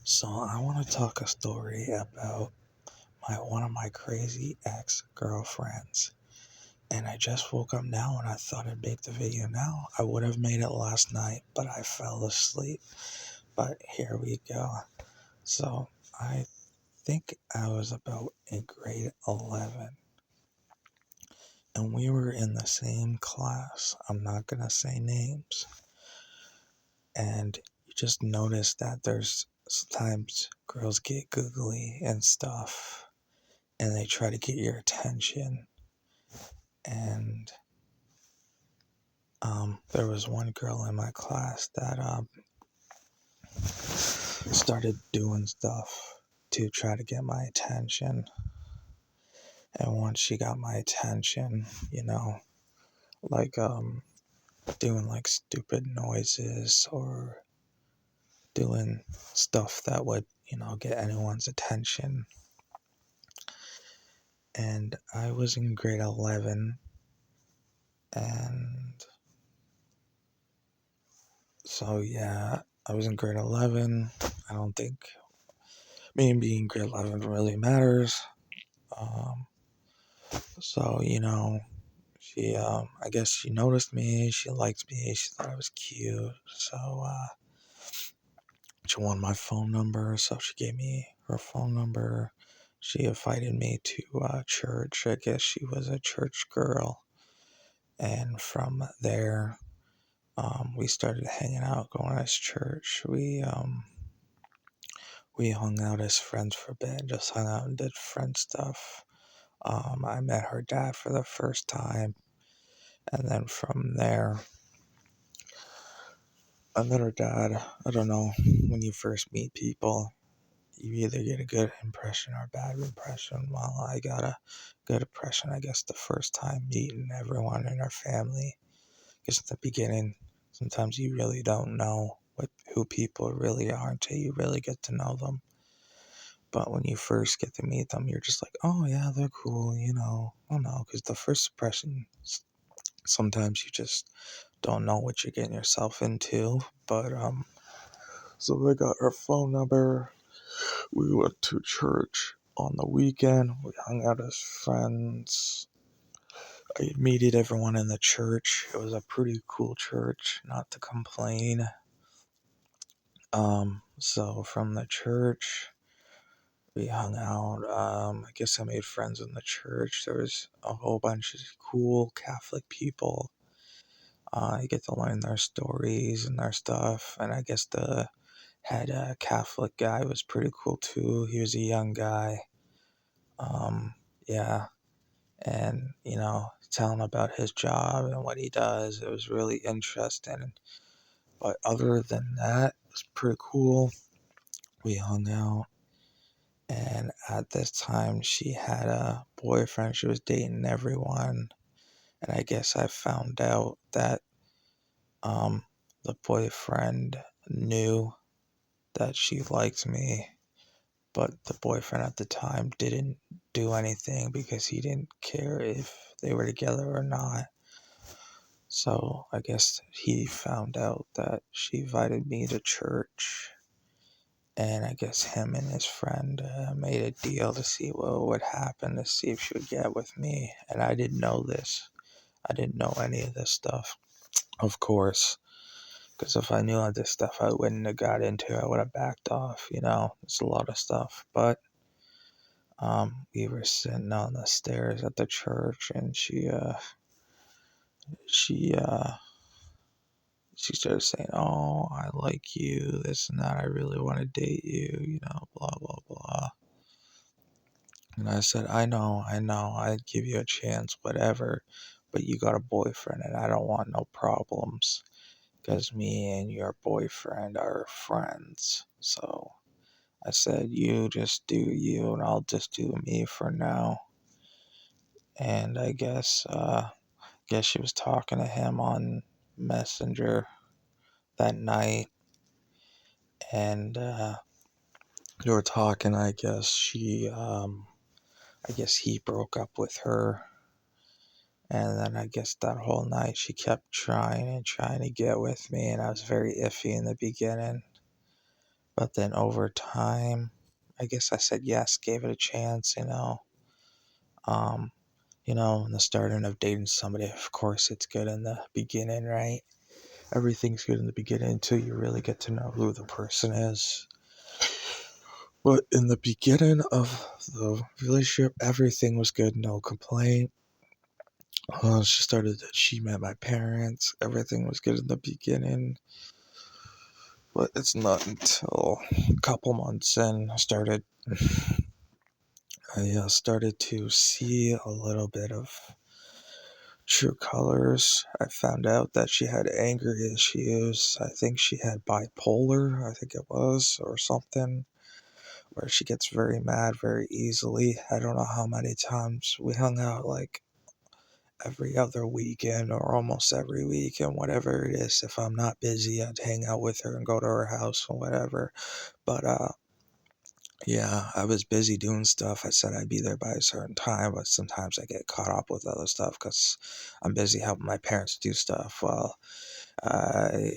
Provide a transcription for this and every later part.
So I want to talk a story about my one of my crazy ex-girlfriends. And I just woke up now and I thought I'd make the video now. I would have made it last night, but I fell asleep. But here we go. So I think I was about in grade 11 and we were in the same class. I'm not going to say names. And you just notice that there's sometimes girls get googly and stuff and they try to get your attention. And there was one girl in my class that started doing stuff to try to get my attention. And once she got my attention, like doing like stupid noises or doing stuff that would, get anyone's attention. And I was in grade 11, and so yeah, I was in grade 11. I don't think me being grade 11 really matters. Um, so, I guess she noticed me, she liked me, she thought I was cute. So, she wanted my phone number, so she gave me her phone number. She invited me to church. I guess she was a church girl. And from there, we started hanging out, going to church. We hung out as friends for a bit, just hung out and did friend stuff. I met her dad for the first time, and then from there, I met her dad. I don't know, when you first meet people, you either get a good impression or a bad impression. Well, I got a good impression, I guess, the first time meeting everyone in her family. Because in the beginning, sometimes you really don't know who people really are until you really get to know them. But when you first get to meet them, you're just like, oh yeah, they're cool, I don't know, because the first impression, sometimes you just don't know what you're getting yourself into. But so I got her phone number. We went to church on the weekend. We hung out as friends. I meted everyone in the church. It was a pretty cool church, not to complain. So from the church, we hung out. I guess I made friends in the church. There was a whole bunch of cool Catholic people. You get to learn their stories and their stuff. And I guess the head Catholic guy was pretty cool too. He was a young guy. Yeah. And, telling about his job and what he does. It was really interesting. But other than that, it was pretty cool. We hung out. And at this time, she had a boyfriend. She was dating everyone. And I guess I found out that um, the boyfriend knew that she liked me, but the boyfriend at the time didn't do anything because he didn't care if they were together or not. So I guess he found out that she invited me to church, and I guess him and his friend made a deal to see what would happen, to see if she would get with me. And I didn't know this. I didn't know any of this stuff, of course, because if I knew all this stuff, I wouldn't have got into it. I would have backed off. It's a lot of stuff. But we were sitting on the stairs at the church, and she she started saying, "Oh, I like you, this and that. I really want to date you, blah, blah, blah." And I said, I know, I'd give you a chance, whatever, but you got a boyfriend and I don't want no problems because me and your boyfriend are friends. So I said, you just do you and I'll just do me for now. And I guess she was talking to him on Messenger that night, and they were talking. I guess he broke up with her, and then I guess that whole night she kept trying and trying to get with me, and I was very iffy in the beginning. But then over time, I guess I said yes, gave it a chance, Um, in the starting of dating somebody, of course, it's good in the beginning, right? Everything's good in the beginning until you really get to know who the person is. But in the beginning of the relationship, everything was good, no complaint. She met my parents, everything was good in the beginning. But it's not until a couple months in I started to see a little bit of true colors. I found out that she had anger issues. I think she had bipolar, I think it was, or something, where she gets very mad very easily. I don't know how many times we hung out, like every other weekend or almost every weekend, whatever it is. If I'm not busy, I'd hang out with her and go to her house or whatever. But yeah, I was busy doing stuff. I said I'd be there by a certain time, but sometimes I get caught up with other stuff because I'm busy helping my parents do stuff. Well, I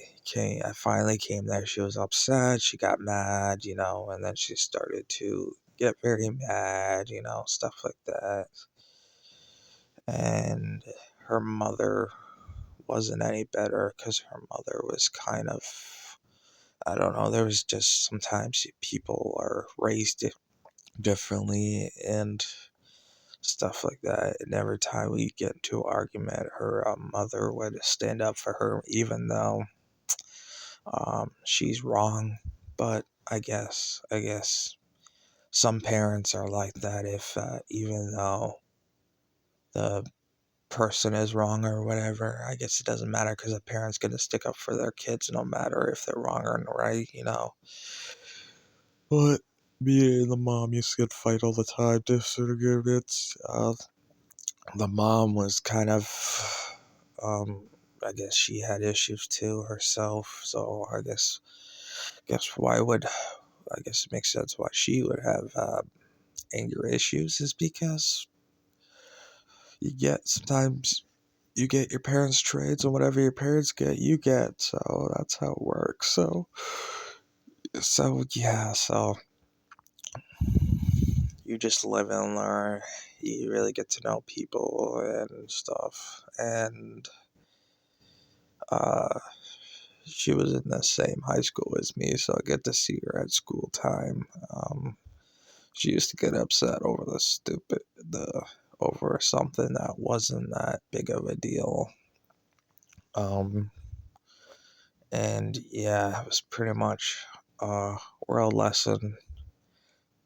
finally came there. She was upset. She got mad, and then she started to get very mad, stuff like that. And her mother wasn't any better because her mother was kind of, I don't know, there was just sometimes people are raised differently and stuff like that. And every time we get into an argument, her mother would stand up for her, even though she's wrong. But I guess some parents are like that. If even though the person is wrong or whatever, I guess it doesn't matter because the parent's gonna stick up for their kids no matter if they're wrong or right. But me and the mom used to get fight all the time, disagreements. The mom was kind of, I guess she had issues too herself. So guess why would I guess it makes sense why she would have anger issues is because sometimes you get your parents' traits, and whatever your parents get, you get. So that's how it works. So you just live and learn. You really get to know people and stuff. And uh, she was in the same high school as me, so I get to see her at school time. She used to get upset over something that wasn't that big of a deal. Um, and yeah, it was pretty much a world lesson.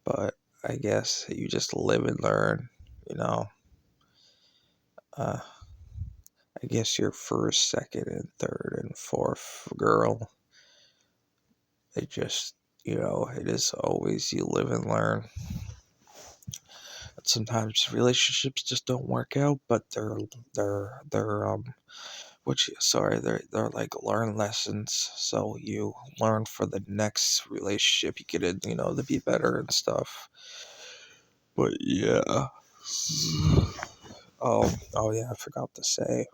But I guess you just live and learn, you know. Uh, I guess your first, second, and third, and fourth girl, it just, it is always you live and learn. Sometimes relationships just don't work out, but they're they're like learn lessons. So you learn for the next relationship you get in, to be better and stuff. But yeah. Oh yeah, I forgot to say.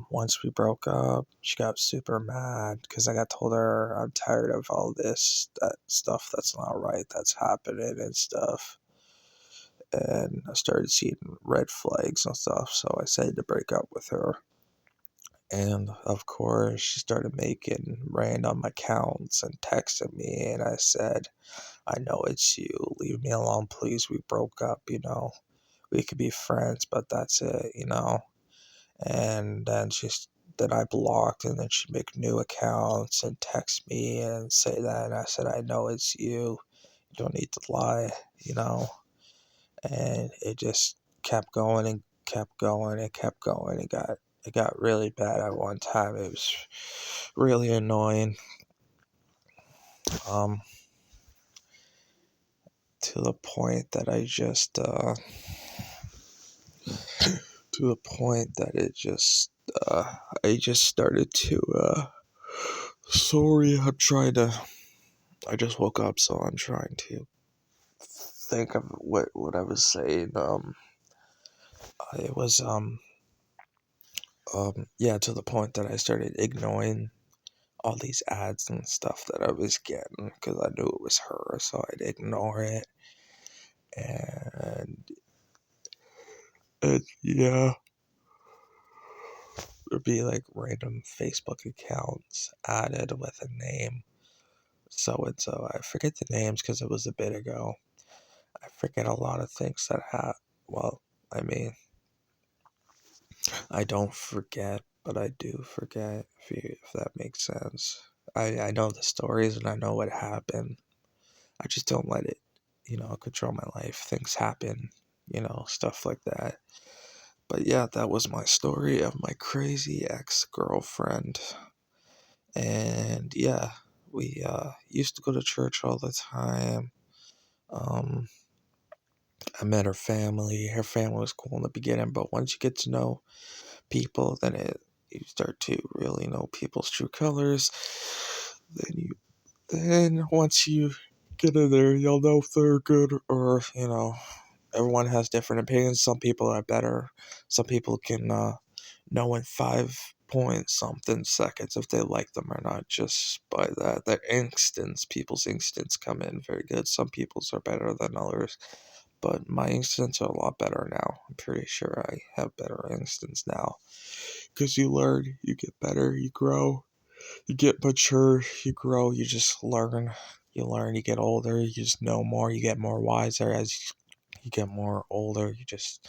Once we broke up, she got super mad because I got told her I'm tired of all that stuff that's not right that's happening and stuff. And I started seeing red flags and stuff, so I decided to break up with her. And of course, she started making random accounts and texting me, and I said, I know it's you. Leave me alone, please. We broke up. We could be friends, but that's it. And then I blocked, and then she'd make new accounts and text me and say that. And I said, I know it's you. You don't need to lie. And it just kept going and kept going and kept going. It got really bad at one time. It was really annoying. Um, to the point that to the point that I just started to sorry, I just woke up, so I'm trying to think of what I was saying. It was yeah, to the point that I started ignoring all these ads and stuff that I was getting because I knew it was her, so I'd ignore it. And yeah, there'd be like random Facebook accounts added with a name so and so. I forget the names because it was a bit ago. I forget a lot of things that well, I mean, I don't forget, but I do forget, if that makes sense. I know the stories and I know what happened. I just don't let it, control my life. Things happen, stuff like that. But yeah, that was my story of my crazy ex-girlfriend. And yeah, we used to go to church all the time. Um, I met her family. Her family was cool in the beginning, but once you get to know people, you start to really know people's true colors. Then once you get in there, you'll know if they're good or everyone has different opinions. Some people are better. Some people can know in 5 point something seconds if they like them or not, just by that. People's instincts come in very good. Some people's are better than others, but my instincts are a lot better now. I'm pretty sure I have better instincts now. Because you learn, you get better, you grow, you get mature, you grow, you just learn. You learn, you get older, you just know more, you get more wiser as you get more older. You just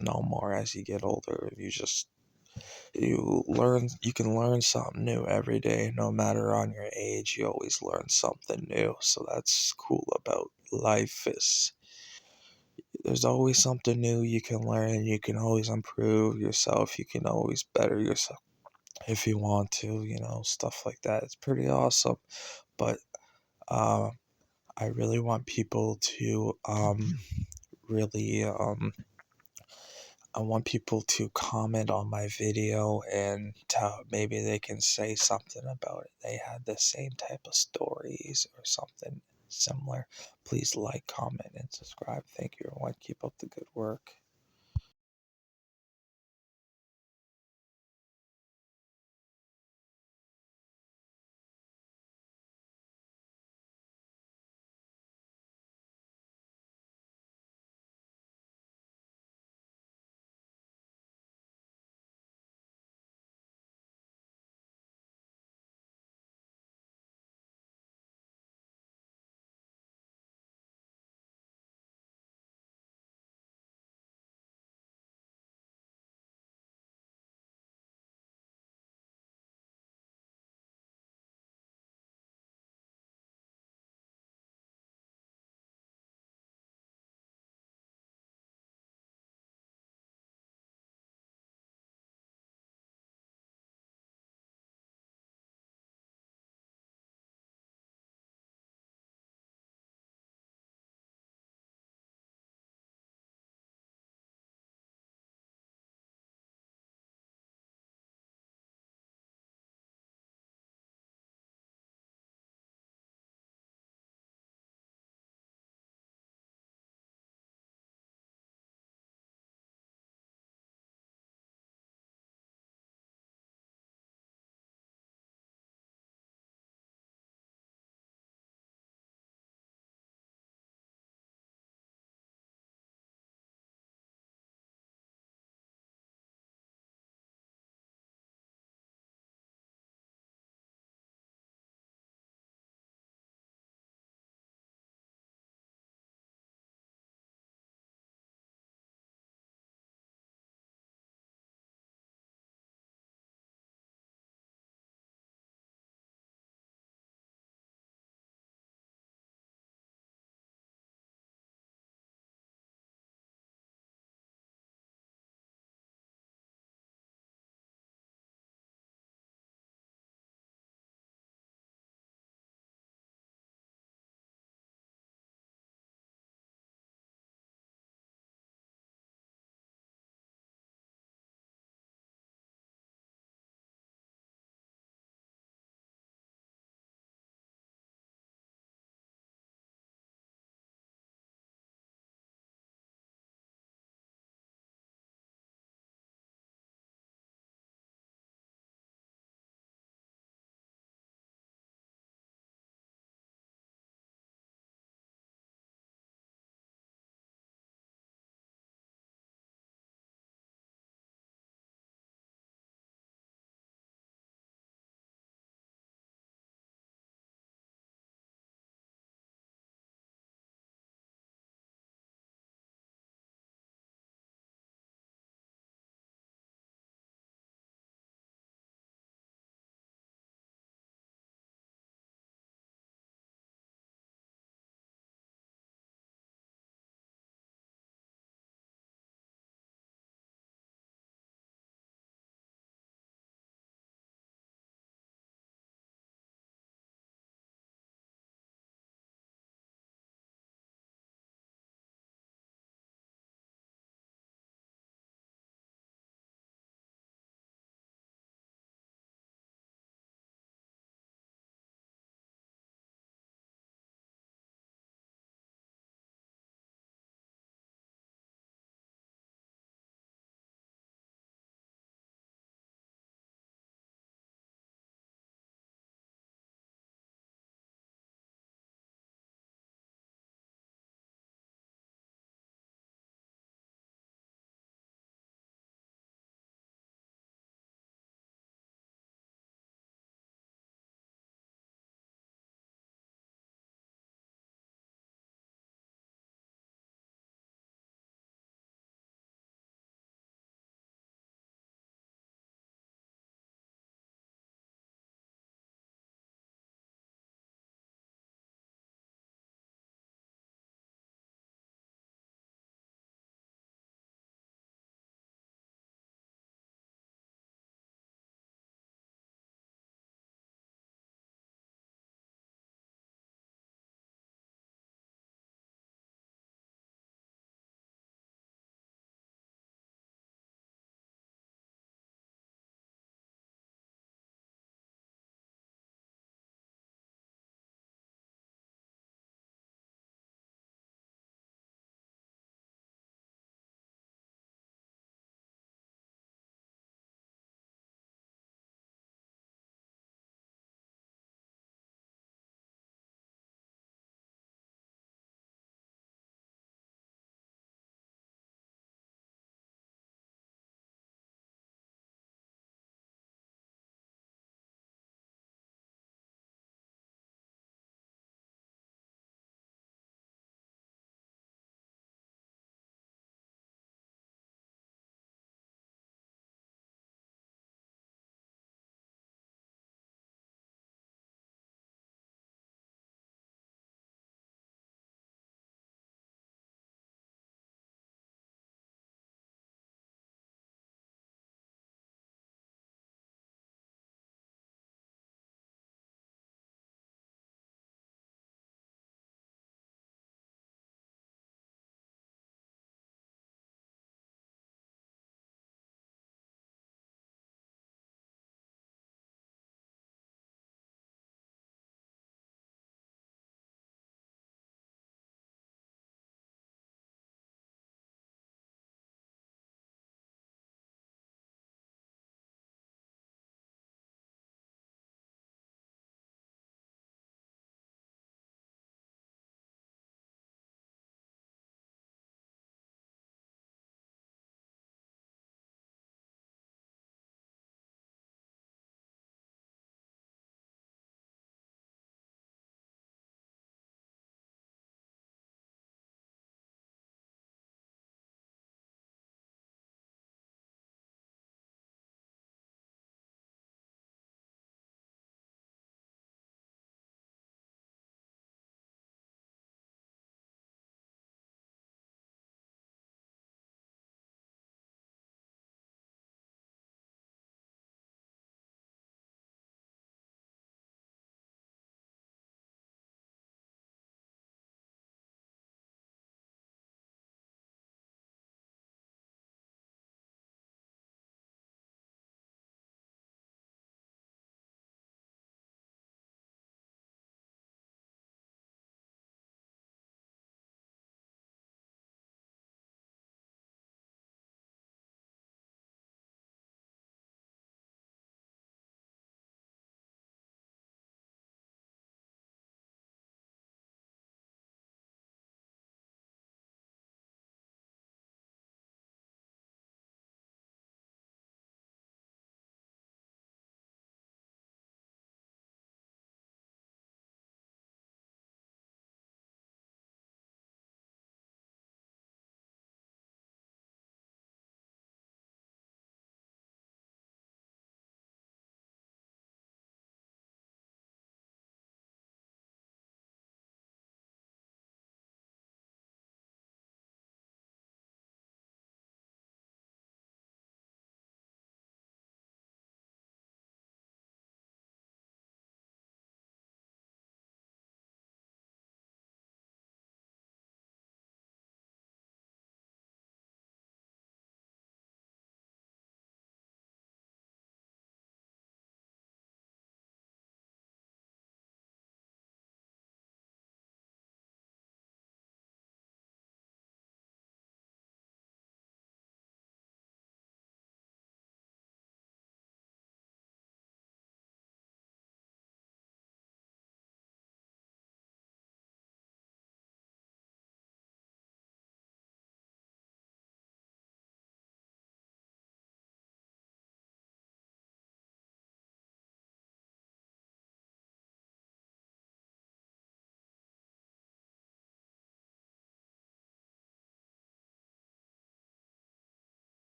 know more as you get older. You can learn something new every day, no matter on your age. You always learn something new. So that's cool about life is there's always something new you can learn. You can always improve yourself. You can always better yourself if you want to, stuff like that. It's pretty awesome. But uh, I really want people to really I want people to comment on my video and maybe they can say something about it. They had the same type of stories or something similar. Please like, comment, and subscribe. Thank you, everyone. Keep up the good work.